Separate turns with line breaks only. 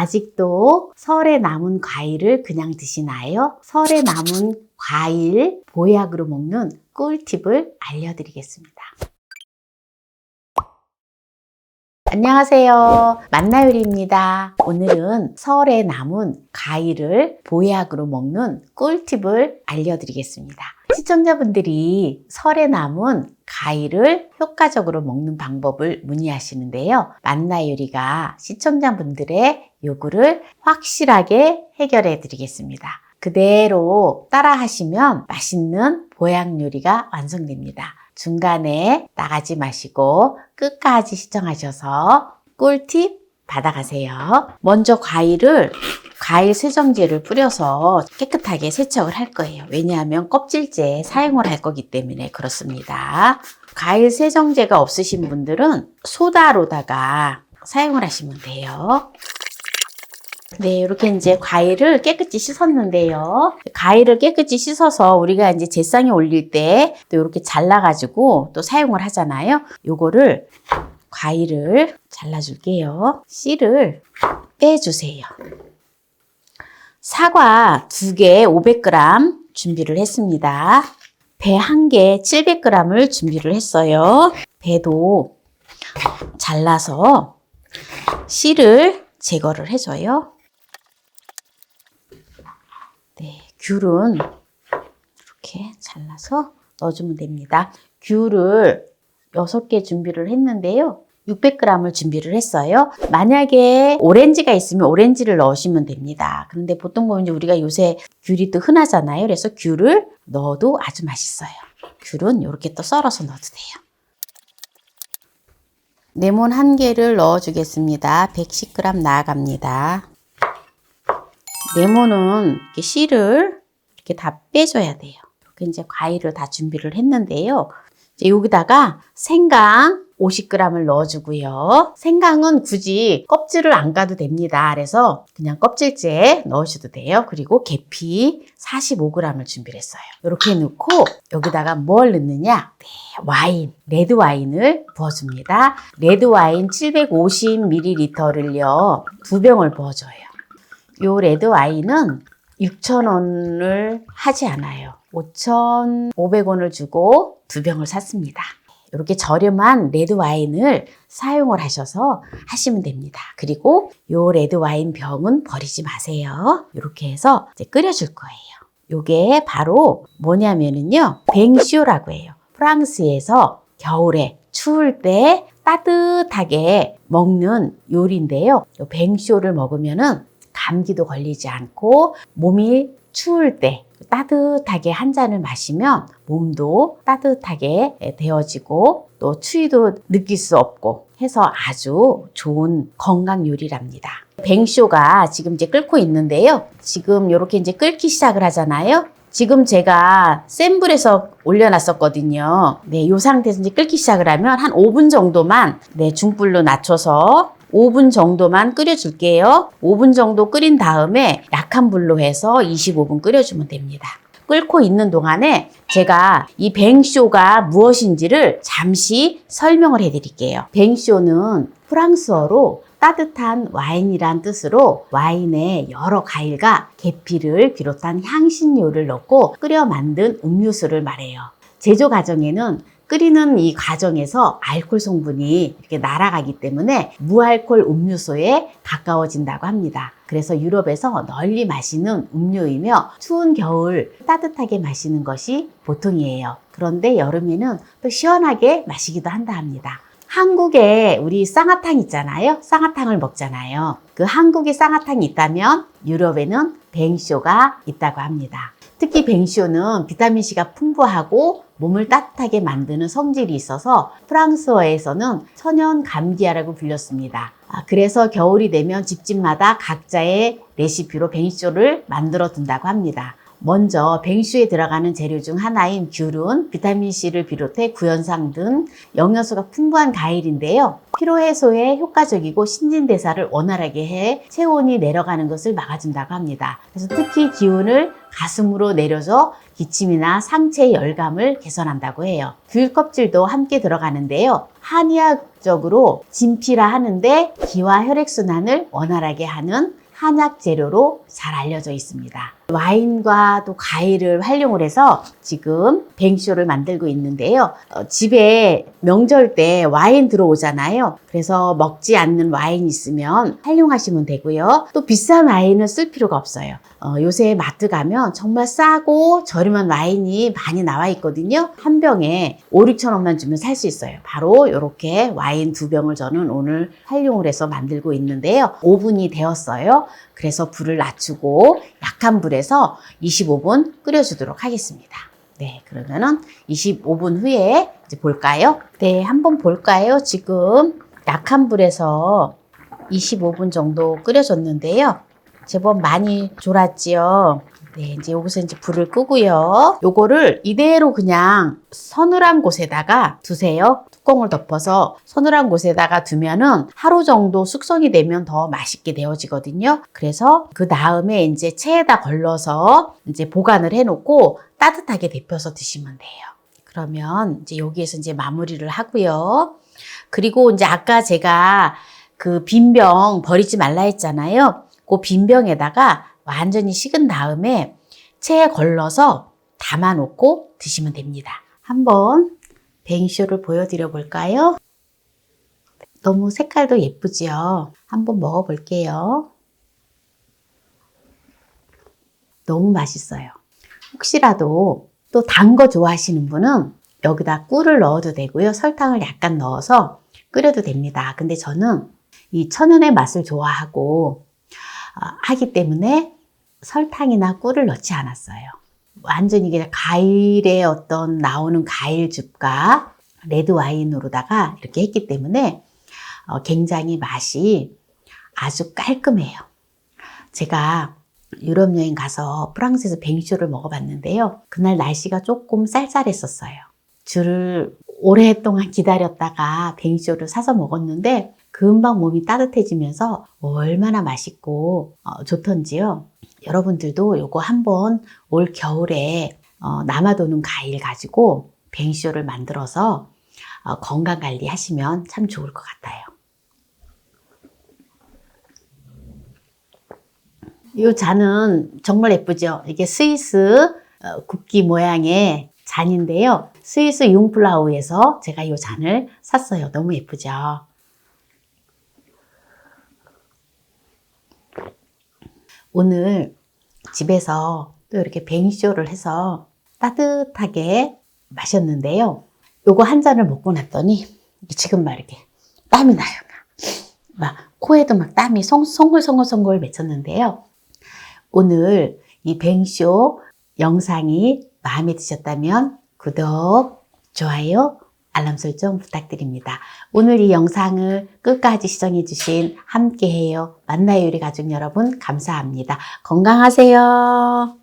아직도 설에 남은 과일을 그냥 드시나요? 설에 남은 과일 보약으로 먹는 꿀팁을 알려드리겠습니다. 안녕하세요. 만나요리입니다. 오늘은 설에 남은 과일을 보약으로 먹는 꿀팁을 알려드리겠습니다. 시청자분들이 설에 남은 과일을 효과적으로 먹는 방법을 문의하시는데요. 만나요리가 시청자분들의 요구를 확실하게 해결해 드리겠습니다. 그대로 따라 하시면 맛있는 보약 요리가 완성됩니다. 중간에 나가지 마시고 끝까지 시청하셔서 꿀팁 받아가세요. 먼저 과일 세정제를 뿌려서 깨끗하게 세척을 할 거예요. 왜냐하면 껍질째 사용을 할 거기 때문에 그렇습니다. 과일 세정제가 없으신 분들은 소다로다가 사용을 하시면 돼요. 네, 이렇게 이제 과일을 깨끗이 씻었는데요. 과일을 깨끗이 씻어서 우리가 이제 제상에 올릴 때 또 이렇게 잘라가지고 또 사용을 하잖아요. 요거를 과일을 잘라줄게요. 씨를 빼주세요. 사과 2개 500g 준비를 했습니다. 배 1개 700g을 준비를 했어요. 배도 잘라서 씨를 제거를 해줘요. 네, 귤은 이렇게 잘라서 넣어주면 됩니다. 귤을 6개 준비를 했는데요. 600g을 준비를 했어요. 만약에 오렌지가 있으면 오렌지를 넣으시면 됩니다. 그런데 보통 보면 우리가 요새 귤이 또 흔하잖아요. 그래서 귤을 넣어도 아주 맛있어요. 귤은 이렇게 또 썰어서 넣어도 돼요. 레몬 1개를 넣어주겠습니다. 110g 나아갑니다. 레몬은 이렇게 씨를 이렇게 다 빼줘야 돼요. 이렇게 이제 과일을 다 준비를 했는데요. 이제 여기다가 생강 50g을 넣어주고요. 생강은 굳이 껍질을 안 까도 됩니다. 그래서 그냥 껍질째 넣으셔도 돼요. 그리고 계피 45g을 준비를 했어요. 이렇게 넣고 여기다가 뭘 넣느냐? 네, 와인, 레드 와인을 부어줍니다. 레드 와인 750ml를요. 2병을 부어줘요. 요 레드 와인은 6,000원을 하지 않아요. 5,500원을 주고 2병을 샀습니다. 이렇게 저렴한 레드 와인을 사용을 하셔서 하시면 됩니다. 그리고 요 레드 와인 병은 버리지 마세요. 이렇게 해서 이제 끓여줄 거예요. 요게 바로 뭐냐면은요, 뱅쇼라고 해요. 프랑스에서 겨울에 추울 때 따뜻하게 먹는 요리인데요. 요 뱅쇼를 먹으면은 감기도 걸리지 않고 몸이 추울 때 따뜻하게 한 잔을 마시면 몸도 따뜻하게 데워지고 또 추위도 느낄 수 없고 해서 아주 좋은 건강 요리랍니다. 뱅쇼가 지금 이제 끓고 있는데요. 지금 이렇게 이제 끓기 시작을 하잖아요. 지금 제가 센 불에서 올려놨었거든요. 네, 이 상태에서 이제 끓기 시작을 하면 한 5분 정도만 중불로 낮춰서 5분 정도만 끓여줄게요. 5분 정도 끓인 다음에 약한 불로 해서 25분 끓여주면 됩니다. 끓고 있는 동안에 제가 이 뱅쇼가 무엇인지를 잠시 설명을 해드릴게요. 뱅쇼는 프랑스어로 따뜻한 와인이란 뜻으로 와인에 여러 과일과 계피를 비롯한 향신료를 넣고 끓여 만든 음료수를 말해요. 제조 과정에는 끓이는 이 과정에서 알코올 성분이 이렇게 날아가기 때문에 무알코올 음료수에 가까워진다고 합니다. 그래서 유럽에서 널리 마시는 음료이며 추운 겨울 따뜻하게 마시는 것이 보통이에요. 그런데 여름에는 또 시원하게 마시기도 한다 합니다. 한국에 우리 쌍화탕 있잖아요. 쌍화탕을 먹잖아요. 그 한국에 쌍화탕이 있다면 유럽에는 뱅쇼가 있다고 합니다. 특히 뱅쇼는 비타민C가 풍부하고 몸을 따뜻하게 만드는 성질이 있어서 프랑스어에서는 천연 감기약이라고 불렸습니다. 그래서 겨울이 되면 집집마다 각자의 레시피로 뱅쇼를 만들어 둔다고 합니다. 먼저 뱅쇼에 들어가는 재료 중 하나인 귤은 비타민C를 비롯해 구연산 등 영양소가 풍부한 과일인데요. 피로 해소에 효과적이고 신진대사를 원활하게 해 체온이 내려가는 것을 막아준다고 합니다. 그래서 특히 기운을 가슴으로 내려줘 기침이나 상체 열감을 개선한다고 해요. 귤 껍질도 함께 들어가는데요. 한의학적으로 진피라 하는데 기와 혈액순환을 원활하게 하는 한약 재료로 잘 알려져 있습니다. 와인과 또 과일을 활용을 해서 지금 뱅쇼를 만들고 있는데요. 집에 명절 때 와인 들어오잖아요. 그래서 먹지 않는 와인 있으면 활용하시면 되고요. 또 비싼 와인을 쓸 필요가 없어요. 요새 마트 가면 정말 싸고 저렴한 와인이 많이 나와 있거든요. 한 병에 5, 6천 원만 주면 살 수 있어요. 바로 이렇게 와인 2병을 저는 오늘 활용을 해서 만들고 있는데요. 오븐이 되었어요. 그래서 불을 낮추고 약한 불에서 25분 끓여주도록 하겠습니다. 네, 그러면은 25분 후에 이제 볼까요? 네, 한번 볼까요? 지금 약한 불에서 25분 정도 끓여줬는데요. 제법 많이 졸았지요. 네, 이제 여기서 이제 불을 끄고요. 요거를 이대로 그냥 서늘한 곳에다가 두세요. 뚜껑을 덮어서 서늘한 곳에다가 두면은 하루 정도 숙성이 되면 더 맛있게 되어지거든요. 그래서 그 다음에 이제 체에다 걸러서 이제 보관을 해놓고 따뜻하게 데펴서 드시면 돼요. 그러면 이제 여기에서 이제 마무리를 하고요. 그리고 이제 아까 제가 그 빈병 버리지 말라 했잖아요. 그 빈병에다가 완전히 식은 다음에 체에 걸러서 담아놓고 드시면 됩니다. 한번 뱅쇼를 보여드려 볼까요? 너무 색깔도 예쁘지요? 한번 먹어볼게요. 너무 맛있어요. 혹시라도 또 단 거 좋아하시는 분은 여기다 꿀을 넣어도 되고요. 설탕을 약간 넣어서 끓여도 됩니다. 근데 저는 이 천연의 맛을 좋아하고 하기 때문에 설탕이나 꿀을 넣지 않았어요. 완전히 그냥 과일의 어떤 나오는 과일즙과 레드 와인으로다가 이렇게 했기 때문에 굉장히 맛이 아주 깔끔해요. 제가 유럽 여행 가서 프랑스에서 뱅쇼를 먹어봤는데요. 그날 날씨가 조금 쌀쌀했었어요. 줄을 오랫동안 기다렸다가 뱅쇼를 사서 먹었는데 금방 몸이 따뜻해지면서 얼마나 맛있고 좋던지요. 여러분들도 이거 한번 올 겨울에 남아도는 과일 가지고 뱅쇼를 만들어서 건강관리 하시면 참 좋을 것 같아요. 이 잔은 정말 예쁘죠? 이게 스위스 국기 모양의 잔인데요. 스위스 융플라우에서 제가 이 잔을 샀어요. 너무 예쁘죠? 오늘 집에서 또 이렇게 뱅쇼를 해서 따뜻하게 마셨는데요. 요거 한 잔을 먹고 났더니 지금 막 이렇게 땀이 나요. 막 코에도 막 땀이 송글송글 맺혔는데요. 오늘 이 뱅쇼 영상이 마음에 드셨다면 구독, 좋아요, 알람 설정 부탁드립니다. 오늘 이 영상을 끝까지 시청해주신 함께해요 만나요 우리 가족 여러분 감사합니다. 건강하세요.